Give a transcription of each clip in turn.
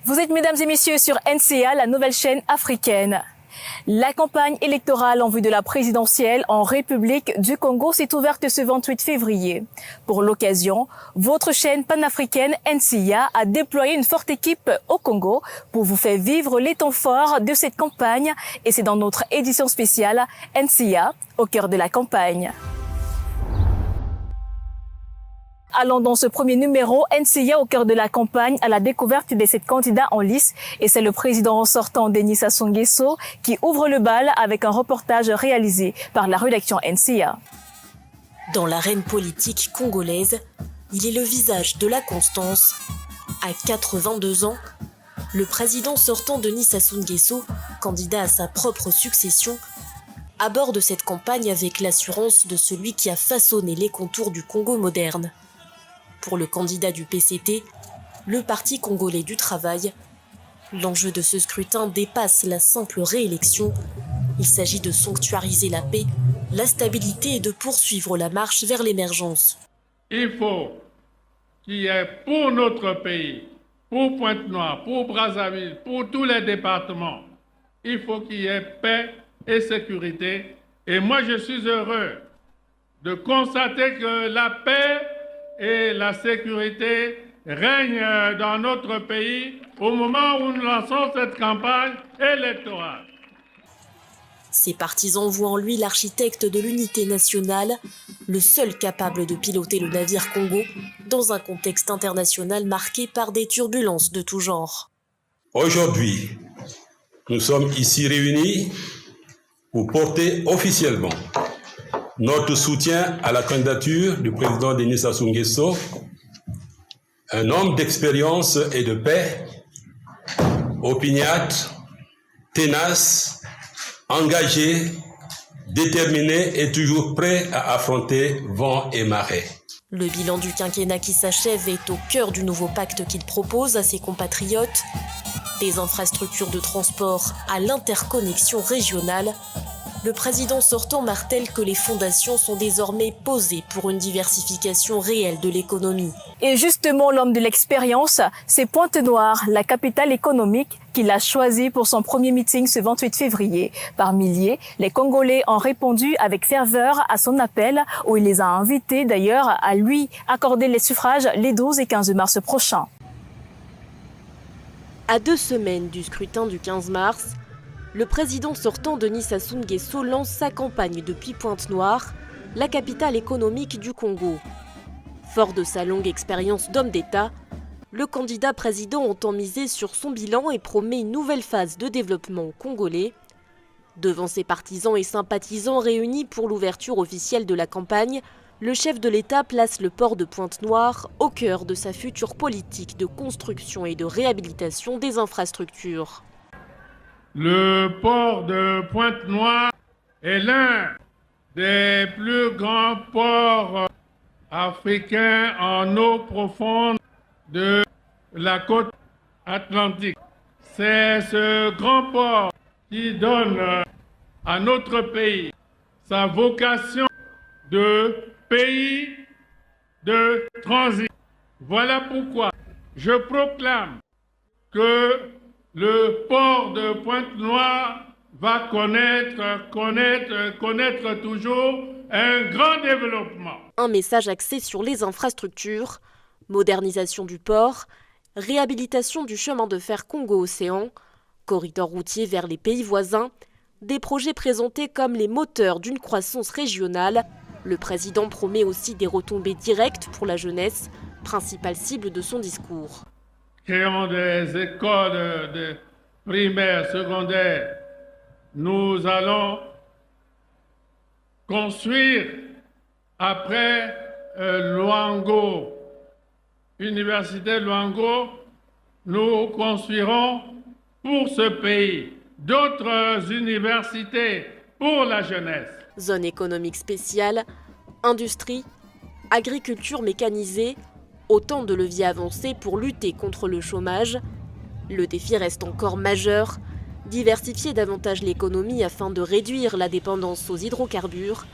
Vous êtes, mesdames et messieurs, sur NCA, la nouvelle chaîne africaine. La campagne électorale en vue de la présidentielle en République du Congo s'est ouverte ce 28 février. Pour l'occasion, votre chaîne panafricaine NCA a déployé une forte équipe au Congo pour vous faire vivre les temps forts de cette campagne. Et c'est dans notre édition spéciale NCA au cœur de la campagne. Allons dans ce premier numéro, NCA au cœur de la campagne à la découverte des 7 candidats en lice. Et c'est le président sortant Denis Sassou Nguesso qui ouvre le bal avec un reportage réalisé par la rédaction NCA. Dans l'arène politique congolaise, il est le visage de la constance. À 82 ans, le président sortant Denis Sassou Nguesso, candidat à sa propre succession, aborde cette campagne avec l'assurance de celui qui a façonné les contours du Congo moderne. Pour le candidat du PCT, le Parti congolais du travail, l'enjeu de ce scrutin dépasse la simple réélection. Il s'agit de sanctuariser la paix, la stabilité et de poursuivre la marche vers l'émergence. Il faut qu'il y ait pour notre pays, pour Pointe-Noire, pour Brazzaville, pour tous les départements, il faut qu'il y ait paix et sécurité. Et moi, je suis heureux de constater que la paix et la sécurité règnent dans notre pays au moment où nous lançons cette campagne électorale. Ses partisans voient en lui l'architecte de l'unité nationale, le seul capable de piloter le navire Congo dans un contexte international marqué par des turbulences de tout genre. Aujourd'hui, nous sommes ici réunis pour porter officiellement notre soutien à la candidature du président Denis Sassou Nguesso, un homme d'expérience et de paix, opiniâtre, tenace, engagé, déterminé et toujours prêt à affronter vent et marée. Le bilan du quinquennat qui s'achève est au cœur du nouveau pacte qu'il propose à ses compatriotes. Des infrastructures de transport à l'interconnexion régionale, le président sortant martèle que les fondations sont désormais posées pour une diversification réelle de l'économie. Et justement, l'homme de l'expérience, c'est Pointe-Noire, la capitale économique, qu'il a choisi pour son premier meeting ce 28 février. Par milliers, les Congolais ont répondu avec ferveur à son appel, où il les a invités d'ailleurs à lui accorder les suffrages les 12 et 15 mars prochains. À 2 semaines du scrutin du 15 mars, le président sortant Denis Sassou Nguesso lance sa campagne depuis Pointe-Noire, la capitale économique du Congo. Fort de sa longue expérience d'homme d'État, le candidat président entend miser sur son bilan et promet une nouvelle phase de développement congolais. Devant ses partisans et sympathisants réunis pour l'ouverture officielle de la campagne, le chef de l'État place le port de Pointe-Noire au cœur de sa future politique de construction et de réhabilitation des infrastructures. Le port de Pointe-Noire est l'un des plus grands ports africains en eau profonde de la côte atlantique. C'est ce grand port qui donne à notre pays sa vocation de pays de transit. Voilà pourquoi je proclame que le port de Pointe-Noire va connaître toujours un grand développement. Un message axé sur les infrastructures, modernisation du port, réhabilitation du chemin de fer Congo-Océan, corridor routier vers les pays voisins, des projets présentés comme les moteurs d'une croissance régionale. Le président promet aussi des retombées directes pour la jeunesse, principale cible de son discours. Créons des écoles de primaires, secondaires. Nous allons construire après Luango, Université Luango, nous construirons pour ce pays d'autres universités pour la jeunesse. Zone économique spéciale, industrie, agriculture mécanisée, autant de leviers avancés pour lutter contre le chômage. Le défi reste encore majeur, diversifier davantage l'économie afin de réduire la dépendance aux hydrocarbures.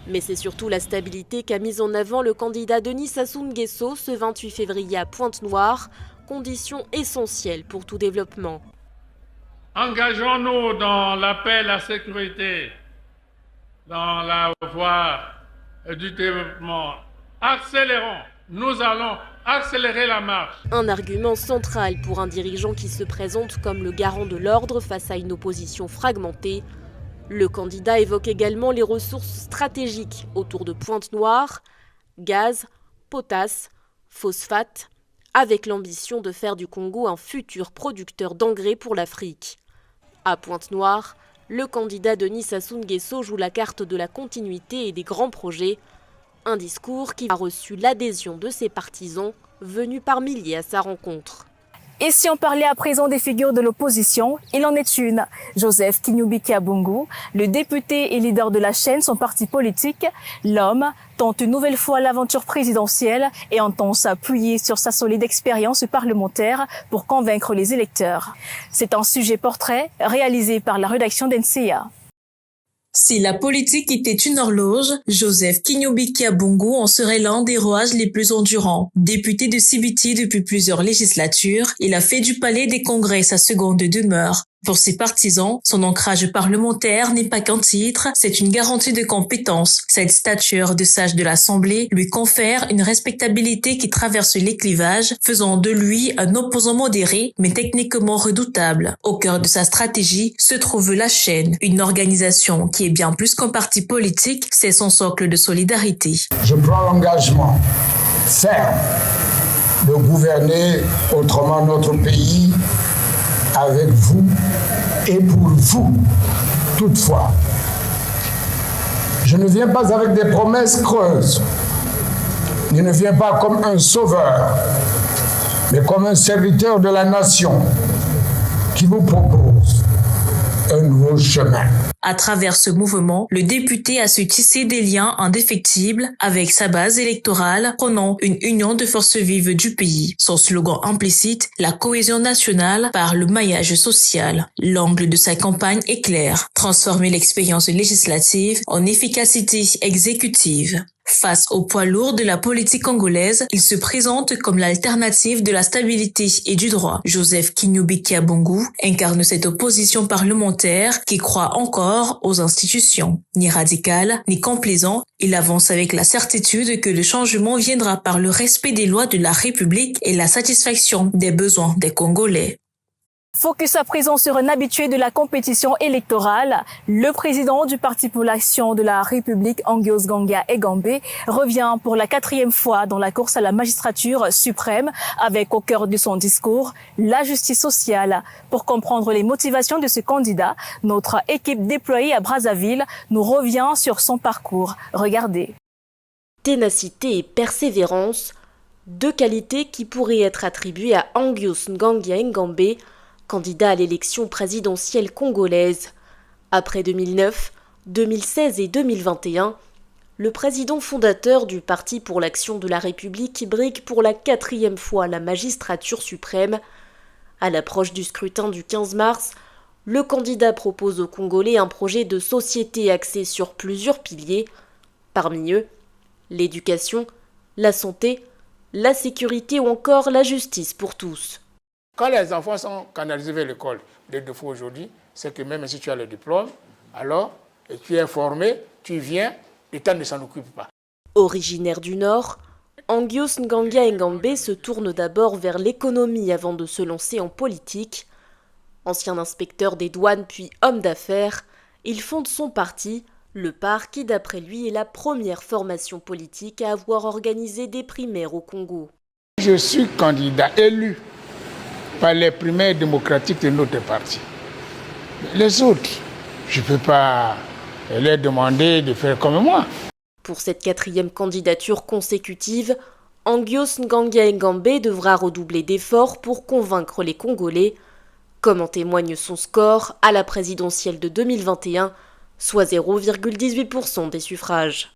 Mais c'est surtout la stabilité qu'a mise en avant le candidat Denis Sassou Nguesso ce 28 février à Pointe-Noire, condition essentielle pour tout développement. Engageons-nous dans la paix et la sécurité, dans la voie du développement. Accélérons, nous allons accélérer la marche. Un argument central pour un dirigeant qui se présente comme le garant de l'ordre face à une opposition fragmentée. Le candidat évoque également les ressources stratégiques autour de Pointe-Noire, gaz, potasse, phosphate, avec l'ambition de faire du Congo un futur producteur d'engrais pour l'Afrique. À Pointe-Noire, le candidat Denis Sassou Nguesso joue la carte de la continuité et des grands projets. Un discours qui a reçu l'adhésion de ses partisans, venus par milliers à sa rencontre. Et si on parlait à présent des figures de l'opposition, il en est une. Joseph Kinyubi-Kyabungu, le député et leader de la chaîne, son parti politique, l'homme tente une nouvelle fois l'aventure présidentielle et entend s'appuyer sur sa solide expérience parlementaire pour convaincre les électeurs. C'est un sujet portrait réalisé par la rédaction d'NCA. Si la politique était une horloge, Joseph Kinyubi-Kyabungu en serait l'un des rouages les plus endurants. Député de Sibiti depuis plusieurs législatures, il a fait du palais des congrès sa seconde demeure. Pour ses partisans, son ancrage parlementaire n'est pas qu'un titre, c'est une garantie de compétence. Cette stature de sage de l'Assemblée lui confère une respectabilité qui traverse les clivages, faisant de lui un opposant modéré, mais techniquement redoutable. Au cœur de sa stratégie se trouve la chaîne, une organisation qui est bien plus qu'un parti politique, c'est son socle de solidarité. Je prends l'engagement ferme de gouverner autrement notre pays avec vous et pour vous, toutefois. Je ne viens pas avec des promesses creuses. Je ne viens pas comme un sauveur, mais comme un serviteur de la nation qui vous propose un nouveau chemin. À travers ce mouvement, le député a su tisser des liens indéfectibles avec sa base électorale, prônant une union de forces vives du pays. Son slogan implicite, la cohésion nationale par le maillage social. L'angle de sa campagne est clair, transformer l'expérience législative en efficacité exécutive. Face au poids lourd de la politique congolaise, il se présente comme l'alternative de la stabilité et du droit. Joseph Kinyubi-Kyabungu incarne cette opposition parlementaire qui croit encore aux institutions. Ni radical, ni complaisant, il avance avec la certitude que le changement viendra par le respect des lois de la République et la satisfaction des besoins des Congolais. Focus à présent sur un habitué de la compétition électorale. Le président du Parti pour l'action de la République, Angios Nganga Egombe, revient pour la 4e fois dans la course à la magistrature suprême avec au cœur de son discours la justice sociale. Pour comprendre les motivations de ce candidat, notre équipe déployée à Brazzaville nous revient sur son parcours. Regardez. Ténacité et persévérance, deux qualités qui pourraient être attribuées à Angios Nganga Egombe, candidat à l'élection présidentielle congolaise. Après 2009, 2016 et 2021, le président fondateur du Parti pour l'action de la République brigue pour la 4e fois la magistrature suprême. À l'approche du scrutin du 15 mars, le candidat propose aux Congolais un projet de société axé sur plusieurs piliers. Parmi eux, l'éducation, la santé, la sécurité ou encore la justice pour tous. Quand les enfants sont canalisés vers l'école, le défaut aujourd'hui, c'est que même si tu as le diplôme, alors et tu es formé, tu viens, l'État ne s'en occupe pas. Originaire du Nord, Angios Nganga Egombe se tourne d'abord vers l'économie avant de se lancer en politique. Ancien inspecteur des douanes puis homme d'affaires, il fonde son parti, le PAR, qui d'après lui est la première formation politique à avoir organisé des primaires au Congo. Je suis candidat élu par les primaires démocratiques de notre parti. Les autres, je ne peux pas leur demander de faire comme moi. Pour cette 4e candidature consécutive, Angios Nganga Egombe devra redoubler d'efforts pour convaincre les Congolais, comme en témoigne son score à la présidentielle de 2021, soit 0,18% des suffrages.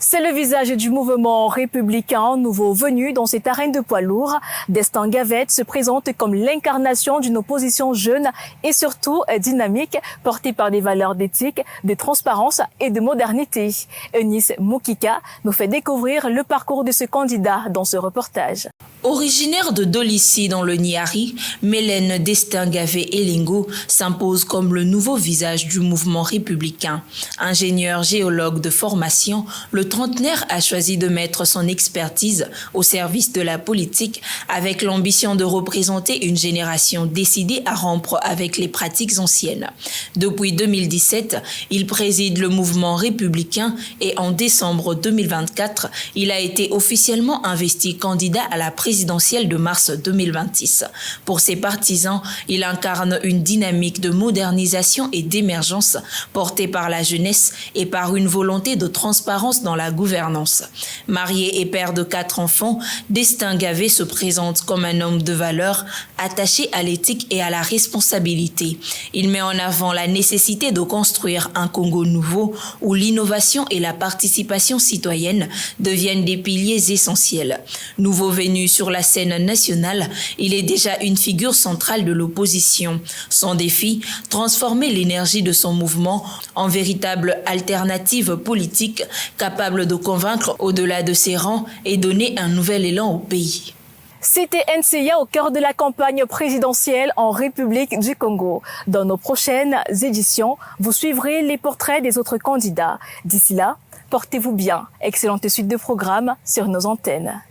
C'est le visage du mouvement républicain nouveau venu dans cette arène de poids lourds. Destin Gavette se présente comme l'incarnation d'une opposition jeune et surtout dynamique, portée par des valeurs d'éthique, de transparence et de modernité. Eunice Moukika nous fait découvrir le parcours de ce candidat dans ce reportage. Originaire de Dolissi dans le Niari, Mélène Destin-Gavet-Elingo s'impose comme le nouveau visage du mouvement républicain. Ingénieur géologue de formation, le trentenaire a choisi de mettre son expertise au service de la politique avec l'ambition de représenter une génération décidée à rompre avec les pratiques anciennes. Depuis 2017, il préside le mouvement républicain et en décembre 2024, il a été officiellement investi candidat à la présidentielle de mars 2026. Pour ses partisans, il incarne une dynamique de modernisation et d'émergence portée par la jeunesse et par une volonté de transparence dans la gouvernance. Marié et père de 4 enfants, Destin Gavet se présente comme un homme de valeur, attaché à l'éthique et à la responsabilité. Il met en avant la nécessité de construire un Congo nouveau où l'innovation et la participation citoyenne deviennent des piliers essentiels. Nouveau venu sur la scène nationale, il est déjà une figure centrale de l'opposition. Son défi, transformer l'énergie de son mouvement en véritable alternative politique capable de convaincre au-delà de ses rangs et donner un nouvel élan au pays. C'était NCIA au cœur de la campagne présidentielle en République du Congo. Dans nos prochaines éditions, vous suivrez les portraits des autres candidats. D'ici là, portez-vous bien. Excellente suite de programmes sur nos antennes.